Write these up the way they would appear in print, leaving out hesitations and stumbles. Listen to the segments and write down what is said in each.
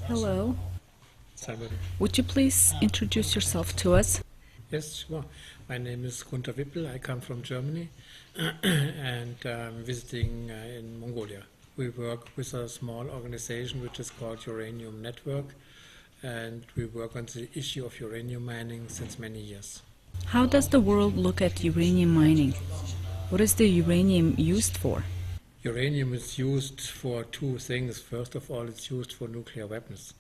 Hello. Simon. Would you please introduce yourself to us? Yes, sure. My name is Gunter Wippel. I come from Germany and I'm visiting in Mongolia. We work with a small organization which is called Uranium Network, and we work on the issue of uranium mining since many years. How does the world look at uranium mining? What is the uranium used for? Uranium is used for two things. First of all, it's used for nuclear weapons.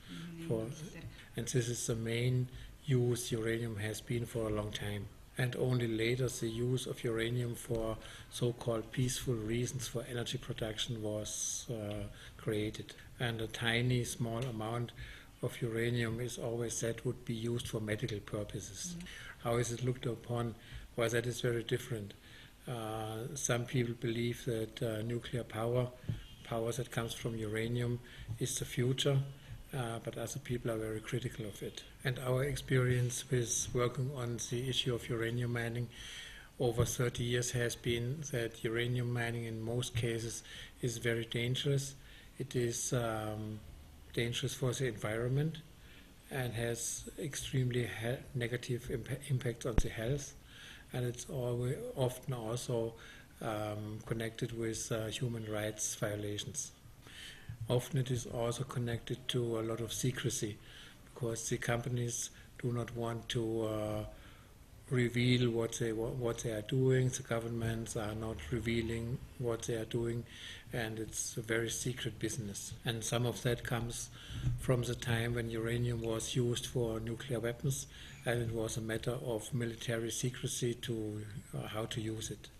And this is the main use uranium has been for a long time. And only later the use of uranium for so-called peaceful reasons for energy production was created. And a tiny, small amount of uranium is always said would be used for medical purposes. How is it looked upon? Well, that is very different. Some people believe that nuclear power that comes from uranium, is the future, but other people are very critical of it. And our experience with working on the issue of uranium mining over 30 years has been that uranium mining in most cases is very dangerous. It is dangerous for the environment and has extremely negative impact on the health. And it's often also connected with human rights violations. Often it is also connected to a lot of secrecy, because the companies do not want to reveal what they are doing. The governments are not revealing what they are doing, and it's a very secret business. And some of that comes from the time when uranium was used for nuclear weapons, and it was a matter of military secrecy to how to use it.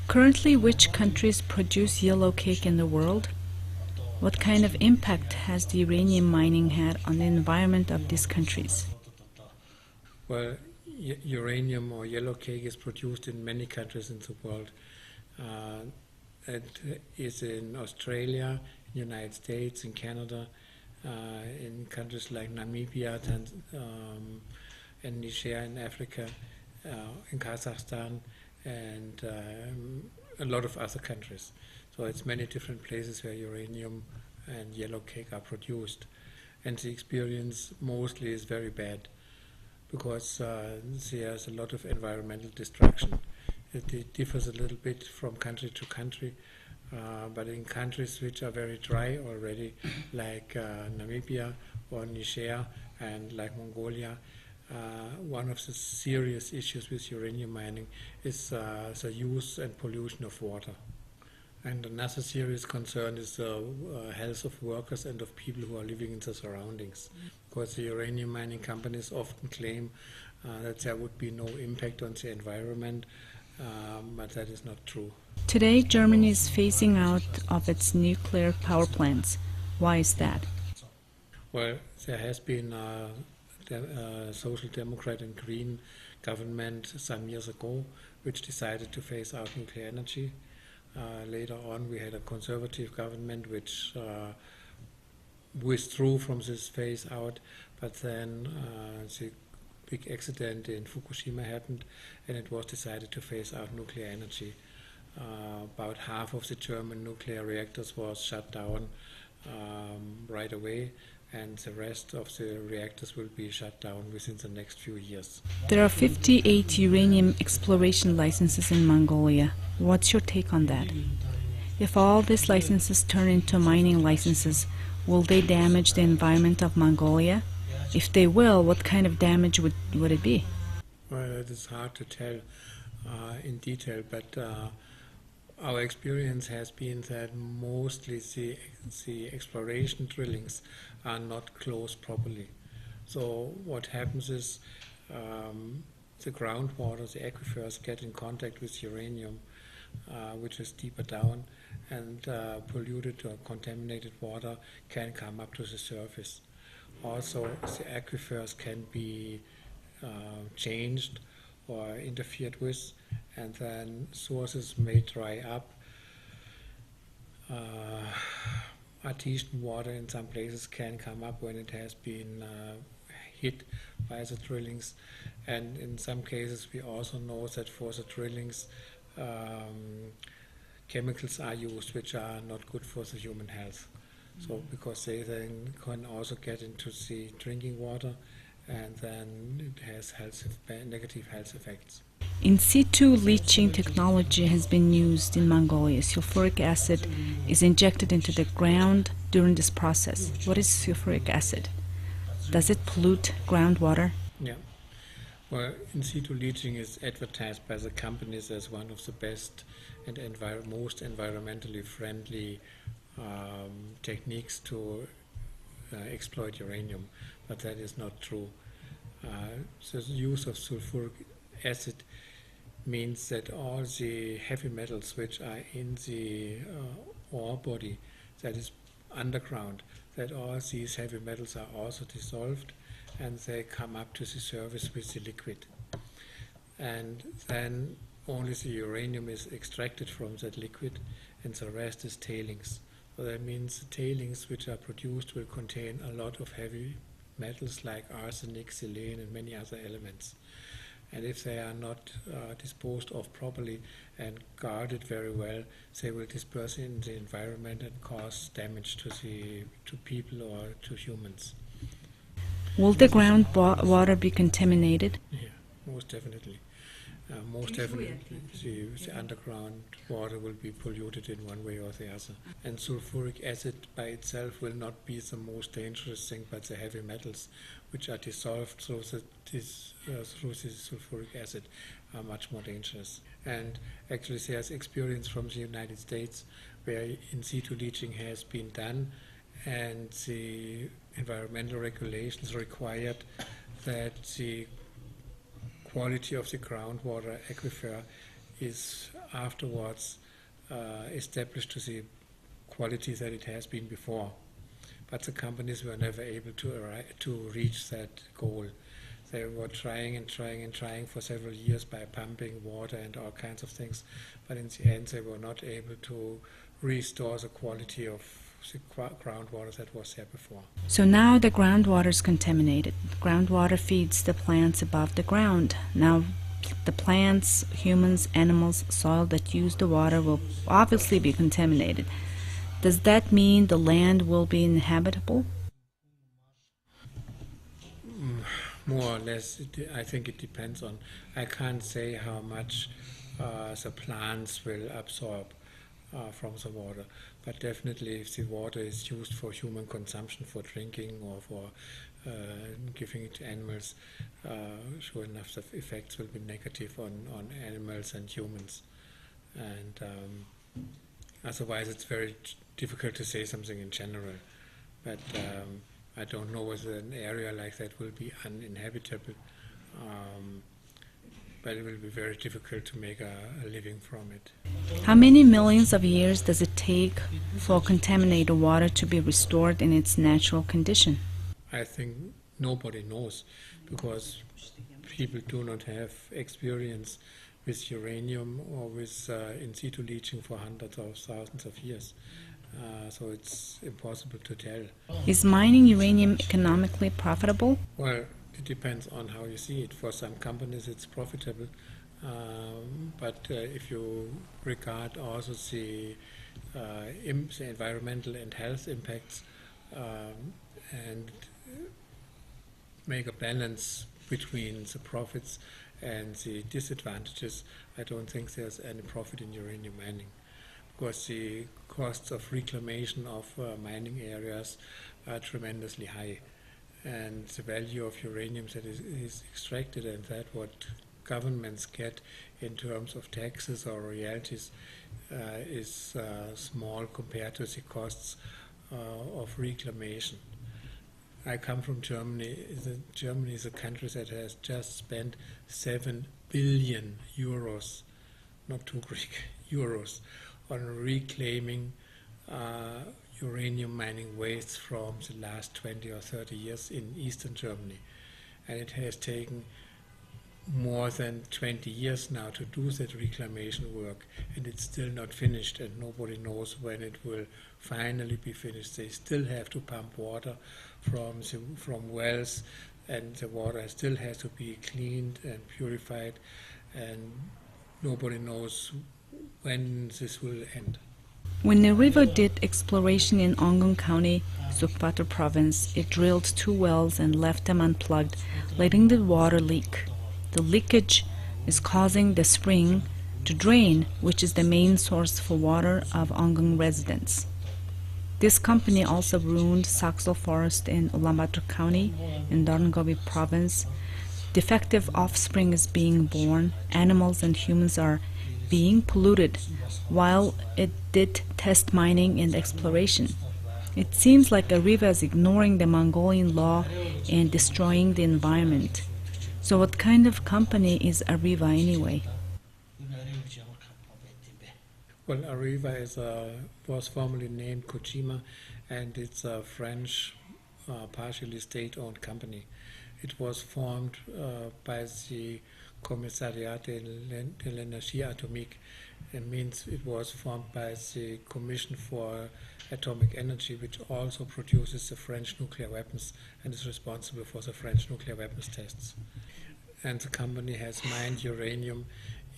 Currently, which countries produce yellow cake in the world? What kind of impact has the uranium mining had on the environment of these countries? Well, uranium or yellow cake is produced in many countries in the world. It is in Australia, in the United States, in Canada, in countries like Namibia, and Niger in Africa, in Kazakhstan, and a lot of other countries. So it's many different places where uranium and yellow cake are produced. And the experience mostly is very bad, because there's a lot of environmental destruction. It differs a little bit from country to country, but in countries which are very dry already, like Namibia or Niger and like Mongolia, one of the serious issues with uranium mining is the use and pollution of water. And another serious concern is the health of workers and of people who are living in the surroundings. Because the uranium mining companies often claim that there would be no impact on the environment, but that is not true. Today, Germany is phasing out of its nuclear power plants. Why is that? Well, there has been a Social Democrat and Green government some years ago which decided to phase out nuclear energy. Later on, we had a conservative government which withdrew from this phase out, but then the big accident in Fukushima happened, and it was decided to phase out nuclear energy. About half of the German nuclear reactors was shut down right away, and the rest of the reactors will be shut down within the next few years. There are 58 uranium exploration licenses in Mongolia. What's your take on that? If all these licenses turn into mining licenses, will they damage the environment of Mongolia? If they will, what kind of damage would it be? Well, it is hard to tell in detail, but our experience has been that mostly the exploration drillings are not closed properly. So what happens is the groundwater, the aquifers, get in contact with uranium, which is deeper down, and polluted or contaminated water can come up to the surface. Also, the aquifers can be changed or interfered with, and then sources may dry up. Artesian water in some places can come up when it has been hit by the drillings. And in some cases, we also know that for the drillings, chemicals are used which are not good for the human health. So because they then can also get into the drinking water, and then it has negative health effects. In situ leaching technology has been used in Mongolia. Sulfuric acid is injected into the ground during this process. What is sulfuric acid? Does it pollute groundwater? Yeah. Well, in situ leaching is advertised by the companies as one of the best and most environmentally friendly techniques to exploit uranium, but that is not true. The use of sulfuric acid means that all the heavy metals which are in the ore body that is underground, that all these heavy metals are also dissolved and they come up to the surface with the liquid. And then only the uranium is extracted from that liquid and the rest is tailings. So that means the tailings which are produced will contain a lot of heavy metals like arsenic, selene and many other elements. And if they are not disposed of properly and guarded very well, they will disperse in the environment and cause damage to people or to humans. Will the groundwater be contaminated? Yeah, most definitely. Most definitely, the underground water will be polluted in one way or the other. And sulfuric acid by itself will not be the most dangerous thing, but the heavy metals which are dissolved through this sulfuric acid are much more dangerous. And actually there's experience from the United States where in situ leaching has been done, and the environmental regulations required that the quality of the groundwater aquifer is afterwards established to the quality that it has been before. But the companies were never able to reach that goal. They were trying for several years by pumping water and all kinds of things, but in the end they were not able to restore the quality of the groundwater that was there before. So now the groundwater is contaminated. Groundwater feeds the plants above the ground. Now the plants, humans, animals, soil that use the water will obviously be contaminated. Does that mean the land will be inhabitable? More or less, I think it depends on, I can't say how much the plants will absorb from the water, but definitely if the water is used for human consumption, for drinking or for giving it to animals, sure enough the effects will be negative on animals and humans. And otherwise it's very difficult to say something in general, but I don't know whether an area like that will be uninhabitable, but it will be very difficult to make a living from it. How many millions of years does it take for contaminated water to be restored in its natural condition? I think nobody knows, because people do not have experience with uranium or with in situ leaching for hundreds of thousands of years. So it's impossible to tell. Is mining uranium economically profitable? Well, it depends on how you see it. For some companies it's profitable, but if you regard also the environmental and health impacts and make a balance between the profits and the disadvantages, I don't think there's any profit in uranium mining, because the costs of reclamation of mining areas are tremendously high, and the value of uranium that is extracted and that what governments get in terms of taxes or royalties is small compared to the costs of reclamation. I come from Germany. Germany is a country that has just spent 7 billion euros, not too Greek, euros, on reclaiming uranium mining wastes from the last 20 or 30 years in eastern Germany. And it has taken more than 20 years now to do that reclamation work, and it's still not finished, and nobody knows when it will finally be finished. They still have to pump water from wells and the water still has to be cleaned and purified, and nobody knows when this will end. When Neriva did exploration in Ongun County, Zugbato province, it drilled 2 wells and left them unplugged, letting the water leak. The leakage is causing the spring to drain, which is the main source for water of Ongun residents. This company also ruined Saxel Forest in Ulaanbaatar County in Dorngobi province. Defective offspring is being born. Animals and humans are being polluted while it did test mining and exploration. It seems like Areva is ignoring the Mongolian law and destroying the environment. So what kind of company is Areva anyway? Well, Areva was formerly named Kojima, and it's a French, partially state-owned company. It was formed by the Commissariat de l'Énergie Atomique. It means it was formed by the Commission for Atomic Energy, which also produces the French nuclear weapons and is responsible for the French nuclear weapons tests. And the company has mined uranium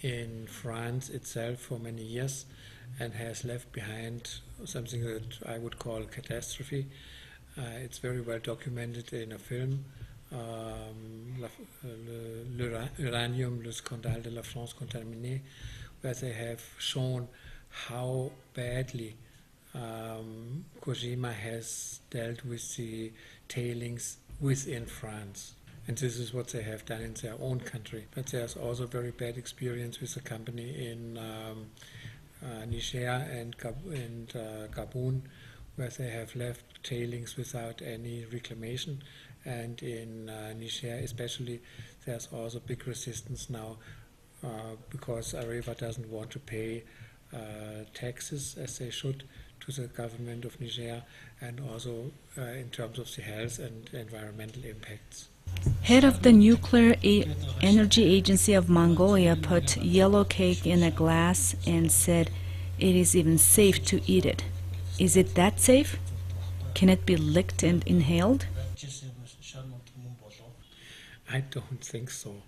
in France itself for many years and has left behind something that I would call a catastrophe. It's very well documented in a film, L'Uranium, le scandale de la France contaminée, where they have shown how badly Kojima has dealt with the tailings within France. And this is what they have done in their own country. But there's also very bad experience with the company in Niger and Gabon, where they have left tailings without any reclamation. And in Niger especially, there's also big resistance now because Areva doesn't want to pay taxes as they should to the government of Niger, and also in terms of the health and environmental impacts. Head of the Nuclear Energy Agency of Mongolia put yellow cake in a glass and said it is even safe to eat it. Is it that safe? Can it be licked and inhaled? I don't think so.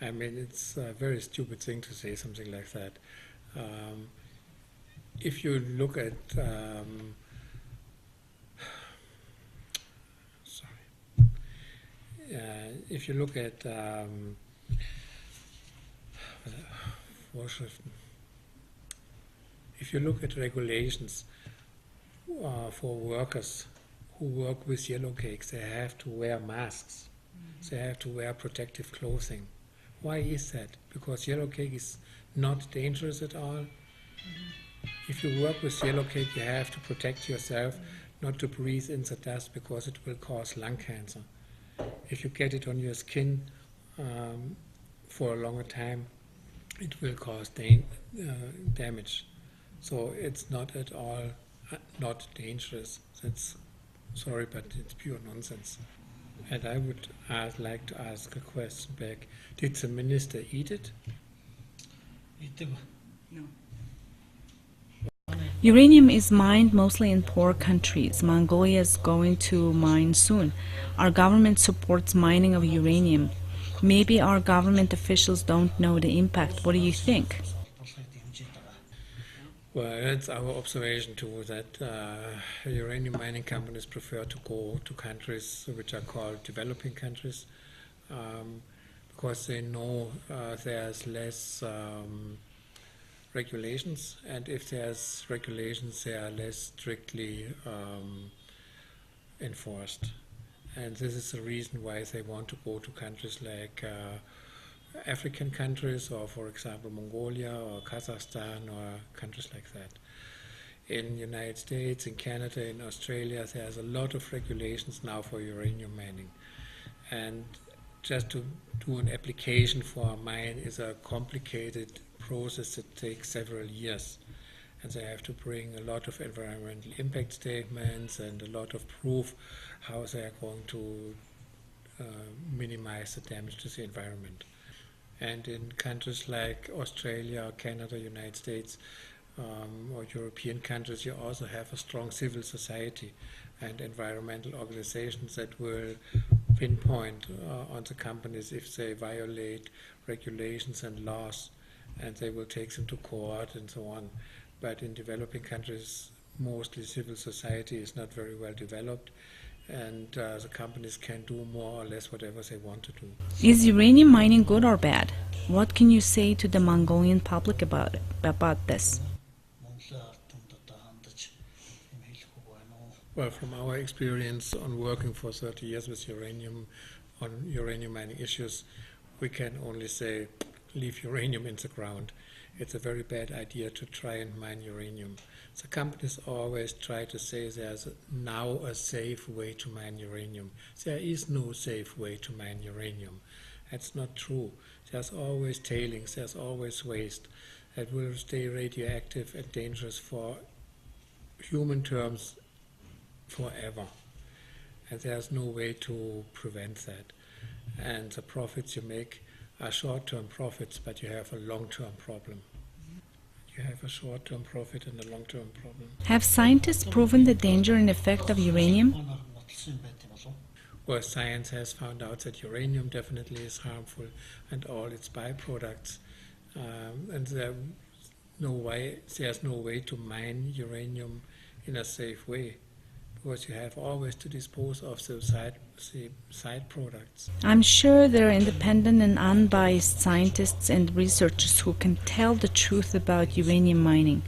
I mean, it's a very stupid thing to say something like that. If you look at if you look at if you look at regulations for workers who work with yellow cakes, they have to wear masks. They have to wear protective clothing. Why is that? Because yellow cake is not dangerous at all. If you work with yellow cake, you have to protect yourself not to breathe in the dust because it will cause lung cancer. If you get it on your skin for a longer time, it will cause damage. So it's not at all not dangerous. That's sorry, but it's pure nonsense. And I would like to ask a question back. Did the minister eat it? No. Uranium is mined mostly in poor countries. Mongolia is going to mine soon. Our government supports mining of uranium. Maybe our government officials don't know the impact. What do you think? Well, it's our observation too that uranium mining companies prefer to go to countries which are called developing countries because they know there's less regulations, and if there's regulations, they are less strictly enforced. And this is the reason why they want to go to countries like African countries, or for example Mongolia or Kazakhstan or countries like that. In the United States, in Canada, in Australia, there's a lot of regulations now for uranium mining. And just to do an application for a mine is a complicated process that takes several years. And they have to bring a lot of environmental impact statements and a lot of proof how they are going to minimize the damage to the environment. And in countries like Australia, Canada, United States, or European countries, you also have a strong civil society and environmental organizations that will pinpoint on the companies if they violate regulations and laws, and they will take them to court and so on. But in developing countries, mostly civil society is not very well developed, and the companies can do more or less whatever they want to do. Is uranium mining good or bad? What can you say to the Mongolian public about this? Well, from our experience on working for 30 years with uranium, on uranium mining issues, we can only say, leave uranium in the ground. It's a very bad idea to try and mine uranium. The companies always try to say there's now a safe way to mine uranium. There is no safe way to mine uranium. That's not true. There's always tailings, there's always waste that will stay radioactive and dangerous for human terms forever. And there's no way to prevent that. And the profits you make are short-term profits, but you have a long-term problem. You have a short-term profit and a long-term problem. Have scientists proven the danger and effect of uranium? Well, science has found out that uranium definitely is harmful and all its byproducts. And there's no way to mine uranium in a safe way, because you have always to dispose of the side products. I'm sure there are independent and unbiased scientists and researchers who can tell the truth about uranium mining.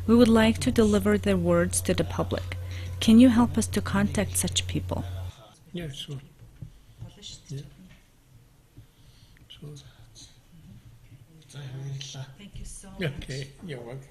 We would like to deliver their words to the public. Can you help us to contact such people? Yeah, sure. Yeah. Sure. Thank you so much. Okay, you're welcome.